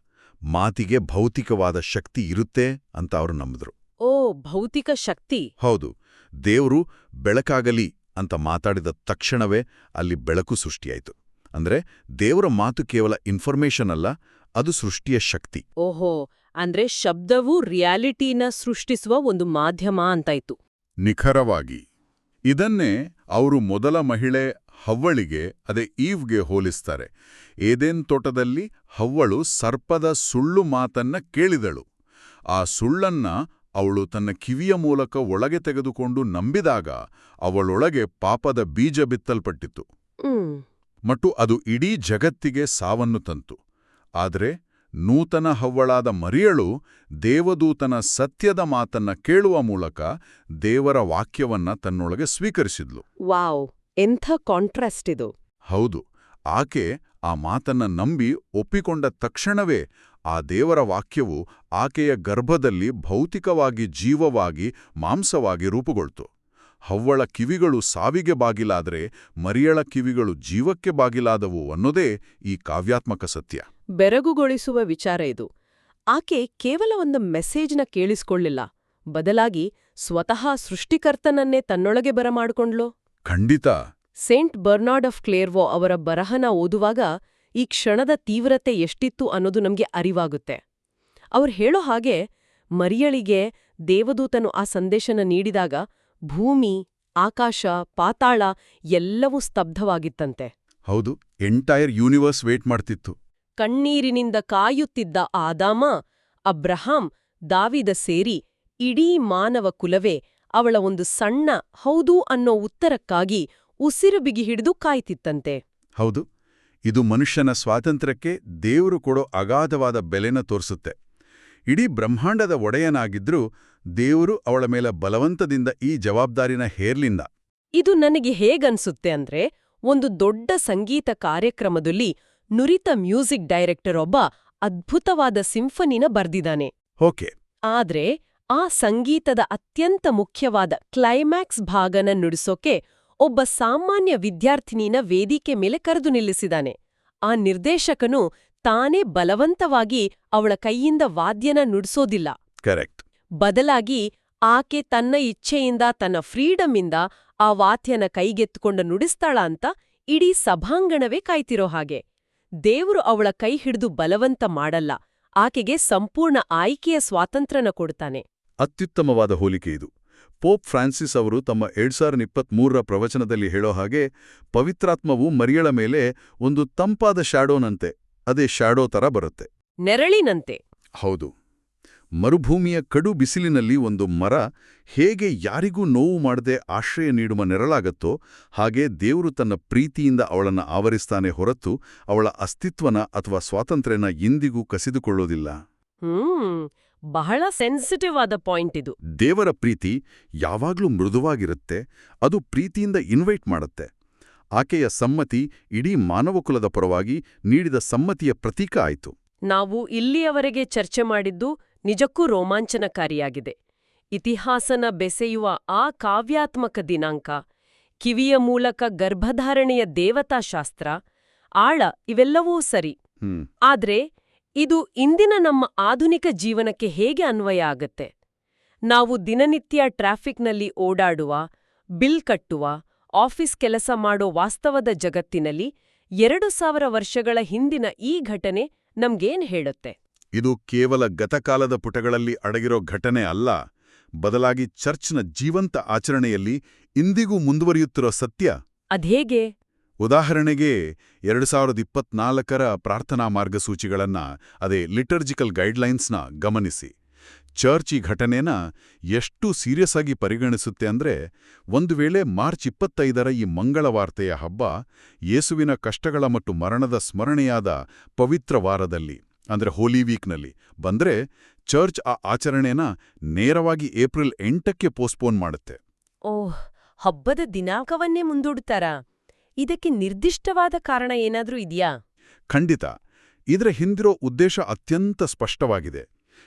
ಮಾತಿಗೆ ಭೌತಿಕವಾದ ಶಕ್ತಿ ಇರುತ್ತೆ ಅಂತ ಅವರು ನಂಬಿದ್ರು. ಓ, ಭೌತಿಕ ಶಕ್ತಿ. ಹೌದು. ದೇವ್ರು ಬೆಳಕಾಗಲಿ ಅಂತ ಮಾತಾಡಿದ ತಕ್ಷಣವೇ ಅಲ್ಲಿ ಬೆಳಕು ಸೃಷ್ಟಿಯಾಯಿತು. ಅಂದ್ರೆ ದೇವರ ಮಾತು ಕೇವಲ ಇನ್ಫಾರ್ಮೇಷನ್ ಅಲ್ಲ, ಅದು ಸೃಷ್ಟಿಯ ಶಕ್ತಿ. ಓಹೋ, ಅಂದ್ರೆ ಶಬ್ದವು ರಿಯಾಲಿಟಿನ ಸೃಷ್ಟಿಸುವ ಒಂದು ಮಾಧ್ಯಮ ಅಂತಾಯ್ತು. ನಿಖರವಾಗಿ. ಇದನ್ನೇ ಅವರು ಮೊದಲ ಮಹಿಳೆ ಹವ್ವಳಿಗೆ, ಅದೇ ಈವ್ಗೆ ಹೋಲಿಸ್ತಾರೆ. ಏದೇನ್ ತೋಟದಲ್ಲಿ ಹವ್ವಳು ಸರ್ಪದ ಸುಳ್ಳು ಮಾತನ್ನ ಕೇಳಿದಳು. ಆ ಸುಳ್ಳನ್ನ ಅವಳು ತನ್ನ ಕಿವಿಯ ಮೂಲಕ ಒಳಗೆ ತೆಗೆದುಕೊಂಡು ನಂಬಿದಾಗ ಅವಳೊಳಗೆ ಪಾಪದ ಬೀಜ ಬಿತ್ತಲ್ಪಟ್ಟಿತು ಮತ್ತು ಅದು ಇಡೀ ಜಗತ್ತಿಗೆ ಸಾವನ್ನು ತಂತು. ಆದರೆ ನೂತನ ಹವ್ವಳಾದ ಮರಿಯಳು ದೇವದೂತನ ಸತ್ಯದ ಮಾತನ್ನ ಕೇಳುವ ಮೂಲಕ ದೇವರ ವಾಕ್ಯವನ್ನ ತನ್ನೊಳಗೆ ಸ್ವೀಕರಿಸಿದ್ಲು. ವಾವ್, ಎಂಥ ಕಾಂಟ್ರಾಸ್ಟ್ ಇದು. ಹೌದು. ಆಕೆ ಆ ಮಾತನ್ನ ನಂಬಿ ಒಪ್ಪಿಕೊಂಡ ತಕ್ಷಣವೇ ಆ ದೇವರ ವಾಕ್ಯವು ಆಕೆಯ ಗರ್ಭದಲ್ಲಿ ಭೌತಿಕವಾಗಿ, ಜೀವವಾಗಿ, ಮಾಂಸವಾಗಿ ರೂಪುಗೊಳ್ತು. ಹವ್ವಳ ಕಿವಿಗಳು ಸಾವಿಗೆ ಬಾಗಿಲಾದರೆ ಮರಿಯಳ ಕಿವಿಗಳು ಜೀವಕ್ಕೆ ಬಾಗಿಲಾದವು ಅನ್ನೋದೇ ಈ ಕಾವ್ಯಾತ್ಮಕ ಸತ್ಯ. ಬೆರಗುಗೊಳಿಸುವ ವಿಚಾರ ಇದು. ಆಕೆ ಕೇವಲ ಒಂದು ಮೆಸೇಜ್ನ ಕೇಳಿಸ್ಕೊಳ್ಳಿಲ್ಲ, ಬದಲಾಗಿ ಸ್ವತಃ ಸೃಷ್ಟಿಕರ್ತನನ್ನೇ ತನ್ನೊಳಗೆ ಬರಮಾಡ್ಕೊಂಡ್ಲೋ. ಖಂಡಿತ. ಸೇಂಟ್ ಬರ್ನಾರ್ಡ್ ಆಫ್ ಕ್ಲೇರ್ವೋ ಅವರ ಬರಹನ ಓದುವಾಗ ಈ ಕ್ಷಣದ ತೀವ್ರತೆ ಎಷ್ಟಿತ್ತು ಅನ್ನೋದು ನಮ್ಗೆ ಅರಿವಾಗುತ್ತೆ. ಅವ್ರು ಹೇಳೋ ಹಾಗೆ ಮರಿಯಳಿಗೆ ದೇವದೂತನು ಆ ಸಂದೇಶನ ನೀಡಿದಾಗ ಭೂಮಿ, ಆಕಾಶ, ಪಾತಾಳ ಎಲ್ಲವೂ ಸ್ತಬ್ಧವಾಗಿತ್ತಂತೆ. ಹೌದು, ಎಂಟೈರ್ ಯೂನಿವರ್ಸ್ ವೇಟ್ ಮಾಡ್ತಿತ್ತು. ಕಣ್ಣೀರಿನಿಂದ ಕಾಯುತ್ತಿದ್ದ ಆದಾಮ, ಅಬ್ರಹಾಂ, ದಾವಿದ ಸೇರಿ ಇಡೀ ಮಾನವ ಕುಲವೇ ಅವಳ ಒಂದು ಸಣ್ಣ ಹೌದು ಅನ್ನೋ ಉತ್ತರಕ್ಕಾಗಿ ಉಸಿರು ಬಿಗಿ ಹಿಡಿದು ಕಾಯ್ತಿತ್ತಂತೆ. ಹೌದು, ಇದು ಮನುಷ್ಯನ ಸ್ವಾತಂತ್ರ್ಯಕ್ಕೆ ದೇವರು ಕೊಡೋ ಅಗಾಧವಾದ ಬೆಲೆನ ತೋರಿಸುತ್ತೆ. ಇಡೀ ಬ್ರಹ್ಮಾಂಡದ ಒಡೆಯನಾಗಿದ್ರೂ ದೇವರು ಅವಳ ಮೇಲೆ ಬಲವಂತದಿಂದ ಈ ಜವಾಬ್ದಾರಿನ ಹೇರ್ಲಿಲ್ಲ. ಇದು ನನಗೆ ಹೇಗನ್ಸುತ್ತೆ ಅಂದ್ರೆ, ಒಂದು ದೊಡ್ಡ ಸಂಗೀತ ಕಾರ್ಯಕ್ರಮದಲ್ಲಿ ನುರಿತ ಮ್ಯೂಸಿಕ್ ಡೈರೆಕ್ಟರ್ ಒಬ್ಬ ಅದ್ಭುತವಾದ ಸಿಂಫನಿನ ಬರ್ದಿದ್ದಾನೆ. ಓಕೆ. ಆದ್ರೆ ಆ ಸಂಗೀತದ ಅತ್ಯಂತ ಮುಖ್ಯವಾದ ಕ್ಲೈಮ್ಯಾಕ್ಸ್ ಭಾಗನ ನುಡಿಸೋಕೆ ಒಬ್ಬ ಸಾಮಾನ್ಯ ವಿದ್ಯಾರ್ಥಿನಿನ ವೇದಿಕೆ ಮೇಲೆ ಕರೆದು ನಿಲ್ಲಿಸಿದಾನೆ. ಆ ನಿರ್ದೇಶಕನು ತಾನೇ ಬಲವಂತವಾಗಿ ಅವಳ ಕೈಯಿಂದ ವಾದ್ಯನ ನುಡಿಸೋದಿಲ್ಲ. ಕರೆಕ್ಟ್. ಬದಲಾಗಿ ಆಕೆ ತನ್ನ ಇಚ್ಛೆಯಿಂದ, ತನ್ನ ಫ್ರೀಡಮ್ಮಿಂದ ಆ ವಾದ್ಯನ ಕೈಗೆತ್ತುಕೊಂಡು ನುಡಿಸ್ತಾಳ ಅಂತ ಇಡೀ ಸಭಾಂಗಣವೇ ಕಾಯ್ತಿರೋ ಹಾಗೆ. ದೇವರು ಅವಳ ಕೈ ಹಿಡಿದು ಬಲವಂತ ಮಾಡಲ್ಲ, ಆಕೆಗೆ ಸಂಪೂರ್ಣ ಆಯ್ಕೆಯ ಸ್ವಾತಂತ್ರ್ಯನ ಕೊಡ್ತಾನೆ. ಅತ್ಯುತ್ತಮವಾದ ಹೋಲಿಕೆ ಇದು. ಪೋಪ್ ಫ್ರಾನ್ಸಿಸ್ ಅವರು ತಮ್ಮ 2023ರ ಪ್ರವಚನದಲ್ಲಿ ಹೇಳೋ ಹಾಗೆ, ಪವಿತ್ರಾತ್ಮವು ಮರಿಯಳ ಮೇಲೆ ಒಂದು ತಂಪಾದ ಶ್ಯಾಡೋನಂತೆ, ಅದೇ ಶ್ಯಾಡೋ ತರ ಬರುತ್ತೆ. ನೆರಳಿನಂತೆ. ಹೌದು. ಮರುಭೂಮಿಯ ಕಡು ಬಿಸಿಲಿನಲ್ಲಿ ಒಂದು ಮರ ಹೇಗೆ ಯಾರಿಗೂ ನೋವು ಮಾಡದೆ ಆಶ್ರಯ ನೀಡುವ ನೆರಳಾಗತ್ತೋ, ಹಾಗೆ ದೇವರು ತನ್ನ ಪ್ರೀತಿಯಿಂದ ಅವಳನ್ನ ಆವರಿಸ್ತಾನೆ ಹೊರತು ಅವಳ ಅಸ್ತಿತ್ವನ ಅಥವಾ ಸ್ವಾತಂತ್ರ್ಯನ ಎಂದಿಗೂ ಕಸಿದುಕೊಳ್ಳೋದಿಲ್ಲ. ಬಹಳ ಸೆನ್ಸಿಟಿವ್ ಆದ ಪಾಯಿಂಟ್ ಇದು. ದೇವರ ಪ್ರೀತಿ ಯಾವಾಗ್ಲೂ ಮೃದುವಾಗಿರುತ್ತೆ, ಅದು ಪ್ರೀತಿಯಿಂದ ಇನ್ವೈಟ್ ಮಾಡುತ್ತೆ. ಆಕೆಯ ಸಮ್ಮತಿ ಇಡೀ ಮಾನವಕುಲದ ಪರವಾಗಿ ನೀಡಿದ ಸಮ್ಮತಿಯ ಪ್ರತೀಕ ಆಯಿತು. ನಾವು ಇಲ್ಲಿಯವರೆಗೆ ಚರ್ಚೆ ಮಾಡಿದ್ದು ನಿಜಕ್ಕೂ ರೋಮಾಂಚನಕಾರಿಯಾಗಿದೆ. ಇತಿಹಾಸನ ಬೆಸೆಯುವ ಆ ಕಾವ್ಯಾತ್ಮಕ ದಿನಾಂಕ, ಕಿವಿಯ ಮೂಲಕ ಗರ್ಭಧಾರಣೆಯ ದೇವತಾಶಾಸ್ತ್ರ, ಆಳ ಇವೆಲ್ಲವೂ ಸರಿ. ಆದ್ರೆ ಇದು ಇಂದಿನ ನಮ್ಮ ಆಧುನಿಕ ಜೀವನಕ್ಕೆ ಹೇಗೆ ಅನ್ವಯ ಆಗತ್ತೆ? ನಾವು ದಿನನಿತ್ಯ ಟ್ರಾಫಿಕ್ನಲ್ಲಿ ಓಡಾಡುವ, ಬಿಲ್ ಕಟ್ಟುವ, ಆಫೀಸ್ ಕೆಲಸ ಮಾಡೋ ವಾಸ್ತವದ ಜಗತ್ತಿನಲ್ಲಿ 2000 ವರ್ಷಗಳ ಹಿಂದಿನ ಈ ಘಟನೆ ನಮ್ಗೇನ್ ಹೇಳುತ್ತೆ? ಇದು ಕೇವಲ ಗತಕಾಲದ ಪುಟಗಳಲ್ಲಿ ಅಡಗಿರೋ ಘಟನೆ ಅಲ್ಲ, ಬದಲಾಗಿ ಚರ್ಚ್ನ ಜೀವಂತ ಆಚರಣೆಯಲ್ಲಿ ಇಂದಿಗೂ ಮುಂದುವರಿಯುತ್ತಿರೋ ಸತ್ಯ. ಅದ್ಹೇಗೆ? ಉದಾಹರಣೆಗೆ 2024ರ ಪ್ರಾರ್ಥನಾ ಮಾರ್ಗಸೂಚಿಗಳನ್ನ, ಅದೇ ಲಿಟರ್ಜಿಕಲ್ ಗೈಡ್ಲೈನ್ಸ್ನ ಗಮನಿಸಿ. ಚರ್ಚ್ ಈ ಘಟನೆನ ಎಷ್ಟು ಸೀರಿಯಸ್ ಆಗಿ ಪರಿಗಣಿಸುತ್ತೆ ಅಂದ್ರೆ, ಒಂದು ವೇಳೆ ಮಾರ್ಚ್ 25ರ ಈ ಮಂಗಳವಾರ್ತೆಯ ಹಬ್ಬ ಯೇಸುವಿನ ಕಷ್ಟಗಳ ಮತ್ತು ಮರಣದ ಸ್ಮರಣೆಯಾದ ಪವಿತ್ರ ವಾರದಲ್ಲಿ, ಅಂದ್ರೆ ಹೋಲಿ ವೀಕ್ನಲ್ಲಿ ಬಂದ್ರೆ, ಚರ್ಚ್ ಆ ಆಚರಣೆನ ನೇರವಾಗಿ ಏಪ್ರಿಲ್ 8ಕ್ಕೆ ಪೋಸ್ಟ್ಪೋನ್ ಮಾಡುತ್ತೆ. ಓಹ್, ಹಬ್ಬದ ದಿನಾಂಕವನ್ನೇ ಮುಂದೂಡುತ್ತಾರಾ? ಇದಕ್ಕೆ ನಿರ್ದಿಷ್ಟವಾದ ಕಾರಣ ಏನಾದ್ರೂ ಇದೆಯಾ? ಖಂಡಿತ. ಇದರ ಹಿಂದಿರೋ ಉದ್ದೇಶ ಅತ್ಯಂತ ಸ್ಪಷ್ಟವಾಗಿದೆ.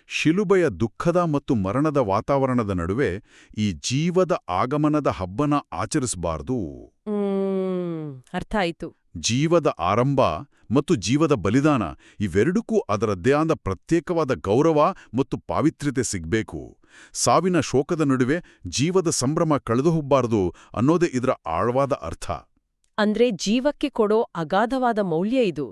ಶಿಲುಬೆಯ ದುಃಖದ ಮತ್ತು ಮರಣದ ವಾತಾವರಣದ ನಡುವೆ ಈ ಜೀವದ ಆಗಮನದ ಹಬ್ಬನ ಆಚರಿಸಬಾರ್ದು. ಅರ್ಥ ಆಯ್ತು. ಜೀವದ ಆರಂಭ ಮತ್ತು ಜೀವದ ಬಲಿದಾನ ಇವೆರಡಕ್ಕೂ ಅದರದ್ದೇ ಆದ ಪ್ರತ್ಯೇಕವಾದ ಗೌರವ ಮತ್ತು ಪಾವಿತ್ರ್ಯತೆ ಸಿಗ್ಬೇಕು. ಸಾವಿನ ಶೋಕದ ನಡುವೆ ಜೀವದ ಸಂಭ್ರಮ ಕಳೆದುಹೋಗಬಾರದು ಅನ್ನೋದೇ ಇದರ ಆಳವಾದ ಅರ್ಥ. ಅಂದ್ರೆ ಜೀವಕ್ಕೆ ಕೊಡೋ ಅಗಾಧವಾದ ಮೌಲ್ಯ ಇದು.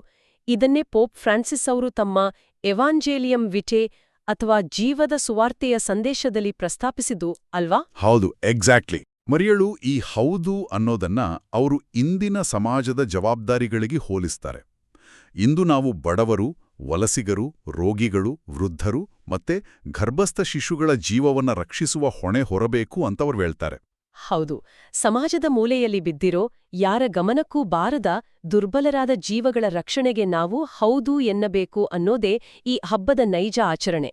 ಇದನ್ನೇ ಪೋಪ್ ಫ್ರಾನ್ಸಿಸ್ ಅವರು ತಮ್ಮ ಎವಾಂಜೇಲಿಯಂ ವಿಟೆ ಅಥವಾ ಜೀವದ ಸುವಾರ್ತೆಯ ಸಂದೇಶದಲ್ಲಿ ಪ್ರಸ್ತಾಪಿಸಿದ್ದು ಅಲ್ವಾ? ಹೌದು, ಎಕ್ಸಾಕ್ಟ್ಲಿ. ಮರಿಯಳು ಈ ಹೌದು ಅನ್ನೋದನ್ನ ಅವರು ಇಂದಿನ ಸಮಾಜದ ಜವಾಬ್ದಾರಿಗಳಿಗೆ ಹೋಲಿಸ್ತಾರೆ. ಇಂದು ನಾವು ಬಡವರು, ವಲಸಿಗರು, ರೋಗಿಗಳು, ವೃದ್ಧರು ಮತ್ತೆ ಗರ್ಭಸ್ಥ ಶಿಶುಗಳ ಜೀವವನ್ನ ರಕ್ಷಿಸುವ ಹೊಣೆ ಹೊರಬೇಕು ಅಂತವರು ಹೇಳ್ತಾರೆ. ಹೌದು, ಸಮಾಜದ ಮೂಲೆಯಲ್ಲಿ ಬಿದ್ದಿರೋ, ಯಾರ ಗಮನಕ್ಕೂ ಬಾರದ ದುರ್ಬಲರಾದ ಜೀವಗಳ ರಕ್ಷಣೆಗೆ ನಾವು ಹೌದು ಎನ್ನಬೇಕು ಅನ್ನೋದೇ ಈ ಹಬ್ಬದ ನೈಜ ಆಚರಣೆ.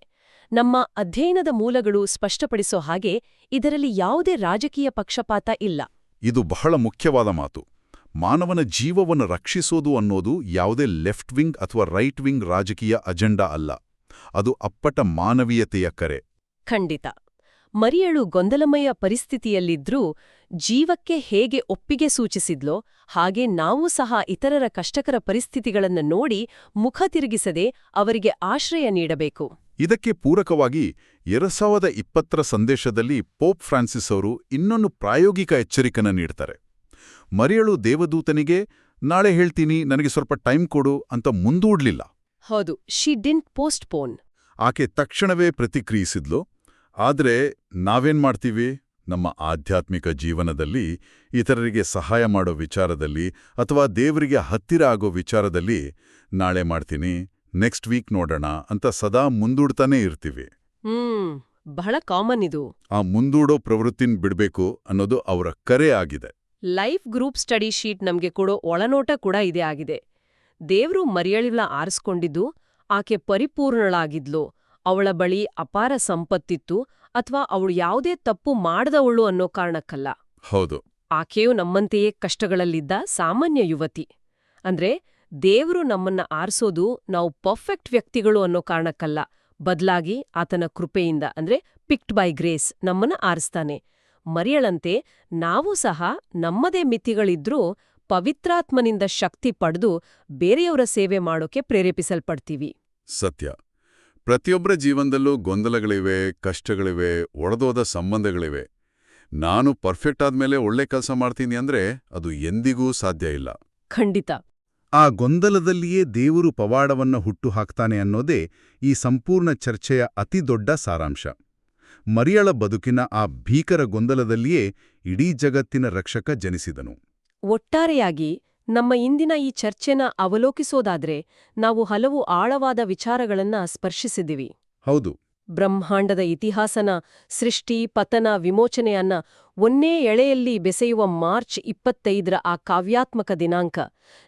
ನಮ್ಮ ಅಧ್ಯಯನದ ಮೂಲಗಳು ಸ್ಪಷ್ಟಪಡಿಸೋ ಹಾಗೆ ಇದರಲ್ಲಿ ಯಾವುದೇ ರಾಜಕೀಯ ಪಕ್ಷಪಾತ ಇಲ್ಲ. ಇದು ಬಹಳ ಮುಖ್ಯವಾದ ಮಾತು. ಮಾನವನ ಜೀವವನ್ನು ರಕ್ಷಿಸೋದು ಅನ್ನೋದು ಯಾವುದೇ ಲೆಫ್ಟ್ ವಿಂಗ್ ಅಥವಾ ರೈಟ್ ವಿಂಗ್ ರಾಜಕೀಯ ಅಜೆಂಡಾ ಅಲ್ಲ. ಅದು ಅಪ್ಪಟ ಮಾನವೀಯತೆಯ ಕರೆ. ಖಂಡಿತ. ಮರಿಯಳು ಗೊಂದಲಮಯ ಪರಿಸ್ಥಿತಿಯಲ್ಲಿದ್ರೂ ಜೀವಕ್ಕೆ ಹೇಗೆ ಒಪ್ಪಿಗೆ ಸೂಚಿಸಿದ್ಲೋ ಹಾಗೆ ನಾವು ಸಹ ಇತರರ ಕಷ್ಟಕರ ಪರಿಸ್ಥಿತಿಗಳನ್ನು ನೋಡಿ ಮುಖ ತಿರುಗಿಸದೆ ಅವರಿಗೆ ಆಶ್ರಯ ನೀಡಬೇಕು. ಇದಕ್ಕೆ ಪೂರಕವಾಗಿ 2020ರ ಸಂದೇಶದಲ್ಲಿ ಪೋಪ್ ಫ್ರಾನ್ಸಿಸ್ ಅವರು ಇನ್ನೊಂದು ಪ್ರಾಯೋಗಿಕ ಎಚ್ಚರಿಕೆನ ನೀಡ್ತಾರೆ. ಮರಿಯಳು ದೇವದೂತನಿಗೆ ನಾಳೆ ಹೇಳ್ತೀನಿ ನನಗೆ ಸ್ವಲ್ಪ ಟೈಮ್ ಕೊಡು ಅಂತ ಮುಂದೂಡ್ಲಿಲ್ಲ. ಹೌದು, ಶಿ ಡಿಂಟ್ ಪೋಸ್ಟ್ಪೋನ್. ಆಕೆ ತಕ್ಷಣವೇ ಪ್ರತಿಕ್ರಿಯಿಸಿದ್ಲು. ಆದ್ರೆ ನಾವೇನ್ ಮಾಡ್ತೀವಿ? ನಮ್ಮ ಆಧ್ಯಾತ್ಮಿಕ ಜೀವನದಲ್ಲಿ ಇತರರಿಗೆ ಸಹಾಯ ಮಾಡೋ ವಿಚಾರದಲ್ಲಿ ಅಥವಾ ದೇವರಿಗೆ ಹತ್ತಿರ ಆಗೋ ವಿಚಾರದಲ್ಲಿ ನಾಳೆ ಮಾಡ್ತೀನಿ, ನೆಕ್ಸ್ಟ್ ವೀಕ್ ನೋಡೋಣ ಅಂತ ಸದಾ ಮುಂದೂಡ್ತಾನೇ ಇರ್ತೀವಿ. ಬಹಳ ಕಾಮನ್ ಇದು. ಆ ಮುಂದೂಡೋ ಪ್ರವೃತ್ತಿನ್ ಬಿಡ್ಬೇಕು ಅನ್ನೋದು ಅವರ ಕರೆ ಆಗಿದೆ. ಲೈಫ್ ಗ್ರೂಪ್ ಸ್ಟಡಿ ಶೀಟ್ ನಮ್ಗೆ ಕೊಡೋ ಒಳನೋಟ ಕೂಡ ಇದೇ ಆಗಿದೆ. ದೇವ್ರು ಮರಿಯಳನ್ನ ಆರಿಸ್ಕೊಂಡಿದ್ದು ಆಕೆ ಪರಿಪೂರ್ಣಳಾಗಿದ್ಲು, ಅವಳ ಬಳಿ ಅಪಾರ ಸಂಪತ್ತಿತ್ತು ಅಥವಾ ಅವಳು ಯಾವುದೇ ತಪ್ಪು ಮಾಡದವಳು ಅನ್ನೋ ಕಾರಣಕ್ಕಲ್ಲ. ಹೌದು, ಆಕೆಯು ನಮ್ಮಂತೆಯೇ ಕಷ್ಟಗಳಲ್ಲಿದ್ದ ಸಾಮಾನ್ಯ ಯುವತಿ. ಅಂದ್ರೆ ದೇವ್ರು ನಮ್ಮನ್ನ ಆರಿಸೋದು ನಾವು ಪರ್ಫೆಕ್ಟ್ ವ್ಯಕ್ತಿಗಳು ಅನ್ನೋ ಕಾರಣಕ್ಕಲ್ಲ, ಬದ್ಲಾಗಿ ಆತನ ಕೃಪೆಯಿಂದ ಅಂದ್ರೆ ಪಿಕ್ಡ್ ಬೈ ಗ್ರೇಸ್ ನಮ್ಮನ್ನ ಆರಿಸ್ತಾನೆ. ಮರಿಯಳಂತೆ ನಾವು ಸಹ ನಮ್ಮದೇ ಮಿತಿಗಳಿದ್ರೂ ಪವಿತ್ರಾತ್ಮನಿಂದ ಶಕ್ತಿ ಪಡೆದು ಬೇರೆಯವರ ಸೇವೆ ಮಾಡೋಕೆ ಪ್ರೇರೇಪಿಸಲ್ಪಡ್ತೀವಿ. ಸತ್ಯ. ಪ್ರತಿಯೊಬ್ಬರ ಜೀವನದಲ್ಲೂ ಗೊಂದಲಗಳಿವೆ, ಕಷ್ಟಗಳಿವೆ, ಒಡೆದೋದ ಸಂಬಂಧಗಳಿವೆ. ನಾನು ಪರ್ಫೆಕ್ಟ್ ಆದ್ಮೇಲೆ ಒಳ್ಳೆ ಕೆಲಸ ಮಾಡ್ತೀನಿ ಅಂದ್ರೆ ಅದು ಎಂದಿಗೂ ಸಾಧ್ಯ ಇಲ್ಲ. ಖಂಡಿತ. ಆ ಗೊಂದಲದಲ್ಲಿಯೇ ದೇವರು ಪವಾಡವನ್ನ ಹುಟ್ಟು ಹಾಕ್ತಾನೆ ಅನ್ನೋದೇ ಈ ಸಂಪೂರ್ಣ ಚರ್ಚೆಯ ಅತಿದೊಡ್ಡ ಸಾರಾಂಶ. ಮರಿಯಳ ಬದುಕಿನ ಆ ಭೀಕರ ಗೊಂದಲದಲ್ಲಿಯೇ ಇಡೀ ಜಗತ್ತಿನ ರಕ್ಷಕ ಜನಿಸಿದನು. ಒಟ್ಟಾರೆಯಾಗಿ ನಮ್ಮ ಇಂದಿನ ಈ ಚರ್ಚೆನ ಅವಲೋಕಿಸೋದಾದ್ರೆ ನಾವು ಹಲವು ಆಳವಾದ ವಿಚಾರಗಳನ್ನ ಸ್ಪರ್ಶಿಸಿದಿವಿ. ಹೌದು. ಬ್ರಹ್ಮಾಂಡದ ಇತಿಹಾಸನ, ಸೃಷ್ಟಿ, ಪತನ, ವಿಮೋಚನೆಯನ್ನ ಒಂದೇ ಎಳೆಯಲ್ಲಿ ಬೆಸೆಯುವ ಮಾರ್ಚ್ 25ರ ಆ ಕಾವ್ಯಾತ್ಮಕ ದಿನಾಂಕ,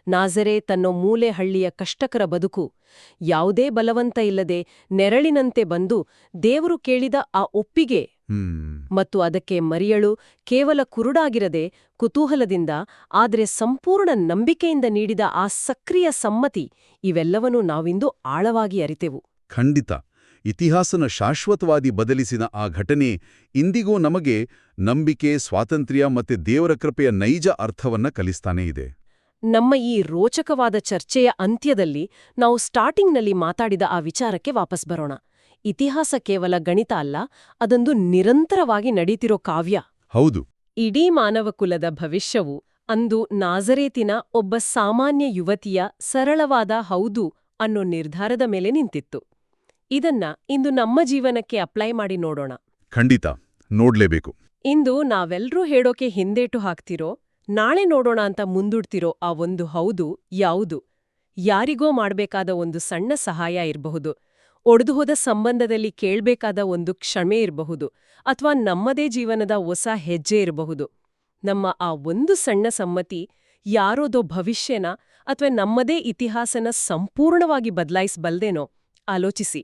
ನಾಜರೇತ್ ಅನ್ನೋ ಮೂಲೆ ಹಳ್ಳಿಯ ಕಷ್ಟಕರ ಬದುಕು, ಯಾವುದೇ ಬಲವಂತ ಇಲ್ಲದೆ ನೆರಳಿನಂತೆ ಬಂದು ದೇವರು ಕೇಳಿದ ಆ ಒಪ್ಪಿಗೆ, ಮತ್ತು ಅದಕ್ಕೆ ಮರಿಯಳು ಕೇವಲ ಕುರುಡಾಗಿರದೆ ಕುತೂಹಲದಿಂದ ಆದ್ರೆ ಸಂಪೂರ್ಣ ನಂಬಿಕೆಯಿಂದ ನೀಡಿದ ಆ ಸಕ್ರಿಯ ಸಮ್ಮತಿ, ಇವೆಲ್ಲವನ್ನೂ ನಾವಿಂದು ಆಳವಾಗಿ ಅರಿತೆವು. ಖಂಡಿತ. ಇತಿಹಾಸನ ಶಾಶ್ವತವಾದಿ ಬದಲಿಸಿದ ಆ ಘಟನೆ ಇಂದಿಗೂ ನಮಗೆ ನಂಬಿಕೆ, ಸ್ವಾತಂತ್ರ್ಯ ಮತ್ತೆ ದೇವರ ಕೃಪೆಯ ನೈಜ ಅರ್ಥವನ್ನ ಕಲಿಸ್ತಾನೇ ಇದೆ. ನಮ್ಮ ಈ ರೋಚಕವಾದ ಚರ್ಚೆಯ ಅಂತ್ಯದಲ್ಲಿ ನಾವು ಸ್ಟಾರ್ಟಿಂಗ್ನಲ್ಲಿ ಮಾತಾಡಿದ ಆ ವಿಚಾರಕ್ಕೆ ವಾಪಸ್ ಬರೋಣ. ಇತಿಹಾಸ ಕೇವಲ ಗಣಿತ ಅಲ್ಲ, ಅದೊಂದು ನಿರಂತರವಾಗಿ ನಡೀತಿರೋ ಕಾವ್ಯ. ಹೌದು. ಇಡೀ ಮಾನವಕುಲದ ಭವಿಷ್ಯವು ಅಂದು ನಾಜರೇತಿನ ಒಬ್ಬ ಸಾಮಾನ್ಯ ಯುವತಿಯ ಸರಳವಾದ ಹೌದು ಅನ್ನೋ ನಿರ್ಧಾರದ ಮೇಲೆ ನಿಂತಿತ್ತು. ಇದನ್ನ ಇಂದು ನಮ್ಮ ಜೀವನಕ್ಕೆ ಅಪ್ಲೈ ಮಾಡಿ ನೋಡೋಣ. ಖಂಡಿತ ನೋಡ್ಲೇಬೇಕು. ಇಂದು ನಾವೆಲ್ರೂ ಹೇಳೋಕೆ ಹಿಂದೇಟು ಹಾಕ್ತಿರೋ, ನಾಳೆ ನೋಡೋಣ ಅಂತ ಮುಂದೂಡ್ತಿರೋ ಆ ಒಂದು ಹೌದು ಯಾವುದು? ಯಾರಿಗೋ ಮಾಡ್ಬೇಕಾದ ಒಂದು ಸಣ್ಣ ಸಹಾಯ ಇರಬಹುದು, ಒಡೆದುಹೋದ ಸಂಬಂಧದಲ್ಲಿ ಕೇಳ್ಬೇಕಾದ ಒಂದು ಕ್ಷಮೆ ಇರಬಹುದು, ಅಥವಾ ನಮ್ಮದೇ ಜೀವನದ ಹೊಸ ಹೆಜ್ಜೆ ಇರಬಹುದು. ನಮ್ಮ ಆ ಒಂದು ಸಣ್ಣ ಸಮ್ಮತಿ ಯಾರೋದೋ ಭವಿಷ್ಯನ ಅಥವಾ ನಮ್ಮದೇ ಇತಿಹಾಸನ ಸಂಪೂರ್ಣವಾಗಿ ಬದಲಾಯಿಸಬಲ್ದೇನೋ? ಆಲೋಚಿಸಿ.